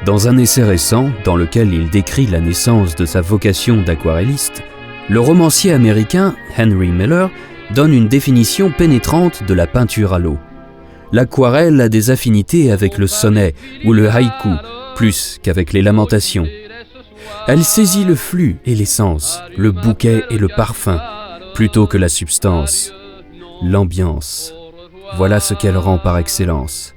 Dans un essai récent, dans lequel il décrit la naissance de sa vocation d'aquarelliste, le romancier américain Henry Miller donne une définition pénétrante de la peinture à l'eau. L'aquarelle a des affinités avec le sonnet ou le haïku, plus qu'avec les lamentations. Elle saisit le flux et l'essence, le bouquet et le parfum, plutôt que la substance, l'ambiance. Voilà ce qu'elle rend par excellence.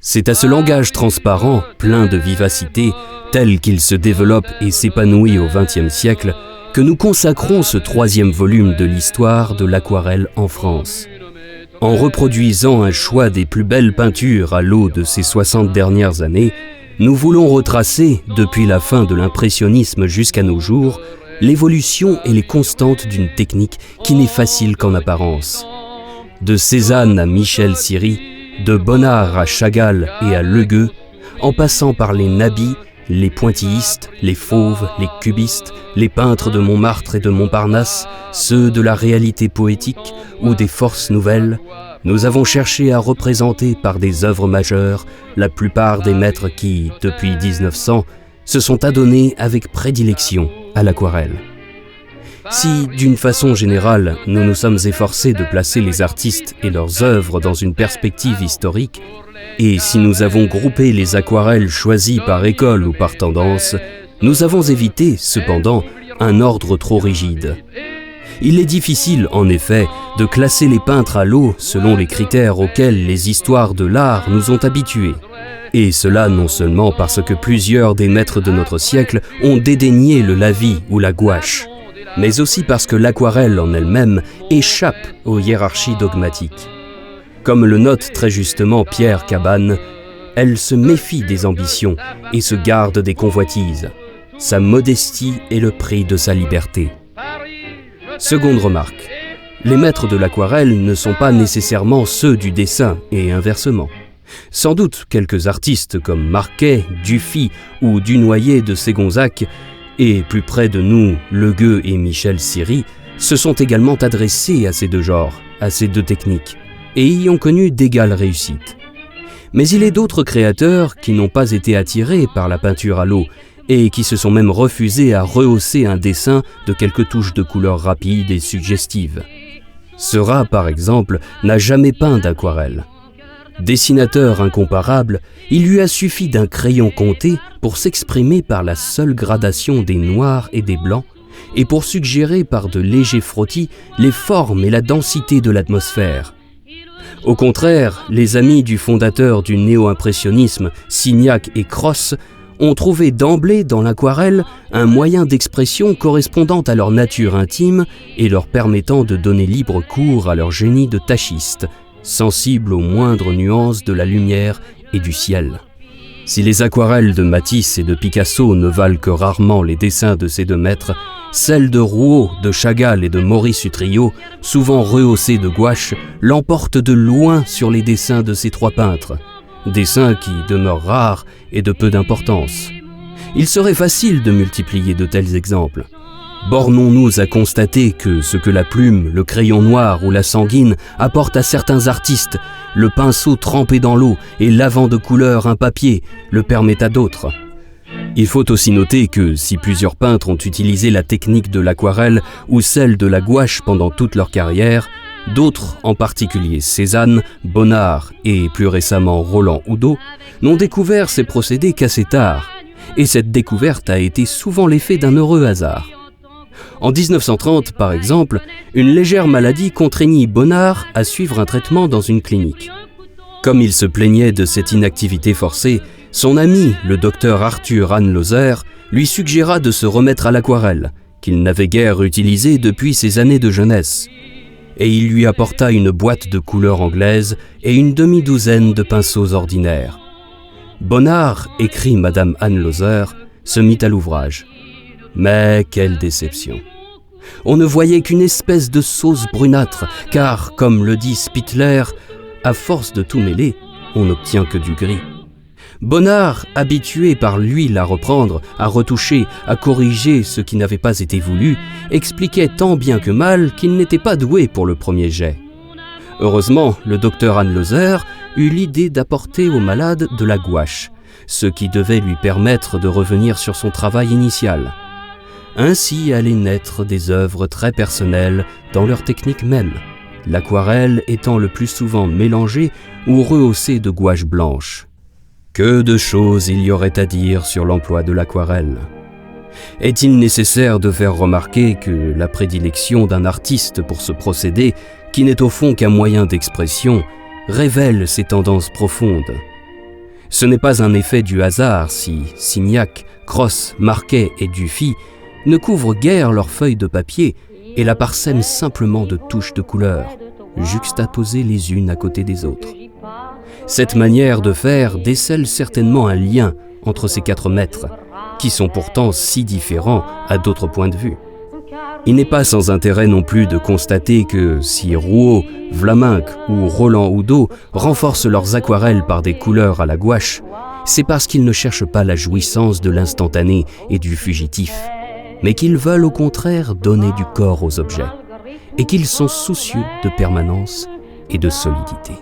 C'est à ce langage transparent, plein de vivacité, tel qu'il se développe et s'épanouit au XXe siècle, que nous consacrons ce 3e volume de l'histoire de l'aquarelle en France. En reproduisant un choix des plus belles peintures à l'eau de ces 60 dernières années, nous voulons retracer, depuis la fin de l'impressionnisme jusqu'à nos jours, l'évolution et les constantes d'une technique qui n'est facile qu'en apparence. De Cézanne à Michel Siri, de Bonnard à Chagall et à Le Gueux, en passant par les nabis, les pointillistes, les fauves, les cubistes, les peintres de Montmartre et de Montparnasse, ceux de la réalité poétique ou des forces nouvelles, nous avons cherché à représenter par des œuvres majeures la plupart des maîtres qui, depuis 1900, se sont adonnés avec prédilection à l'aquarelle. Si, d'une façon générale, nous nous sommes efforcés de placer les artistes et leurs œuvres dans une perspective historique, et si nous avons groupé les aquarelles choisies par école ou par tendance, nous avons évité, cependant, un ordre trop rigide. Il est difficile, en effet, de classer les peintres à l'eau selon les critères auxquels les histoires de l'art nous ont habitués. Et cela non seulement parce que plusieurs des maîtres de notre siècle ont dédaigné le lavis ou la gouache, mais aussi parce que l'aquarelle en elle-même échappe aux hiérarchies dogmatiques. Comme le note très justement Pierre Cabane, elle se méfie des ambitions et se garde des convoitises. Sa modestie est le prix de sa liberté. Seconde remarque, les maîtres de l'aquarelle ne sont pas nécessairement ceux du dessin et inversement. Sans doute quelques artistes comme Marquet, Dufy ou Dunoyer de Ségonzac, et plus près de nous, Le Gueux et Michel Siri, se sont également adressés à ces deux genres, à ces deux techniques, et y ont connu d'égales réussites. Mais il est d'autres créateurs qui n'ont pas été attirés par la peinture à l'eau, et qui se sont même refusés à rehausser un dessin de quelques touches de couleurs rapides et suggestives. Seurat, par exemple, n'a jamais peint d'aquarelle. Dessinateur incomparable, il lui a suffi d'un crayon compté pour s'exprimer par la seule gradation des noirs et des blancs et pour suggérer par de légers frottis les formes et la densité de l'atmosphère. Au contraire, les amis du fondateur du néo-impressionnisme, Signac et Cros, ont trouvé d'emblée dans l'aquarelle un moyen d'expression correspondant à leur nature intime et leur permettant de donner libre cours à leur génie de tachiste, sensible aux moindres nuances de la lumière et du ciel. Si les aquarelles de Matisse et de Picasso ne valent que rarement les dessins de ces deux maîtres, celles de Rouault, de Chagall et de Maurice Utrillo, souvent rehaussées de gouache, l'emportent de loin sur les dessins de ces trois peintres, dessins qui demeurent rares et de peu d'importance. Il serait facile de multiplier de tels exemples. Bornons-nous à constater que ce que la plume, le crayon noir ou la sanguine apportent à certains artistes, le pinceau trempé dans l'eau et lavant de couleur un papier, le permet à d'autres. Il faut aussi noter que si plusieurs peintres ont utilisé la technique de l'aquarelle ou celle de la gouache pendant toute leur carrière, d'autres, en particulier Cézanne, Bonnard et plus récemment Roland Oudot, n'ont découvert ces procédés qu'assez tard, et cette découverte a été souvent l'effet d'un heureux hasard. En 1930, par exemple, une légère maladie contraignit Bonnard à suivre un traitement dans une clinique. Comme il se plaignait de cette inactivité forcée, son ami, le docteur Arthur Hanlauser, lui suggéra de se remettre à l'aquarelle, qu'il n'avait guère utilisée depuis ses années de jeunesse. Et il lui apporta une boîte de couleurs anglaises et une demi-douzaine de pinceaux ordinaires. Bonnard, écrit Madame Hanlauser, se mit à l'ouvrage. Mais quelle déception! On ne voyait qu'une espèce de sauce brunâtre, car, comme le dit Spittler, à force de tout mêler, on n'obtient que du gris. Bonnard, habitué par l'huile à reprendre, à retoucher, à corriger ce qui n'avait pas été voulu, expliquait tant bien que mal qu'il n'était pas doué pour le premier jet. Heureusement, le docteur Hanlauser eut l'idée d'apporter au malade de la gouache, ce qui devait lui permettre de revenir sur son travail initial. Ainsi allaient naître des œuvres très personnelles dans leur technique même, l'aquarelle étant le plus souvent mélangée ou rehaussée de gouache blanche. Que de choses il y aurait à dire sur l'emploi de l'aquarelle. Est-il nécessaire de faire remarquer que la prédilection d'un artiste pour ce procédé, qui n'est au fond qu'un moyen d'expression, révèle ses tendances profondes? Ce n'est pas un effet du hasard si Signac, Cros, Marquet et Dufy ne couvrent guère leurs feuilles de papier et la parsèment simplement de touches de couleur, juxtaposées les unes à côté des autres. Cette manière de faire décèle certainement un lien entre ces 4 maîtres, qui sont pourtant si différents à d'autres points de vue. Il n'est pas sans intérêt non plus de constater que si Rouault, Vlaminck ou Roland Oudot renforcent leurs aquarelles par des couleurs à la gouache, c'est parce qu'ils ne cherchent pas la jouissance de l'instantané et du fugitif, mais qu'ils veulent au contraire donner du corps aux objets, et qu'ils sont soucieux de permanence et de solidité.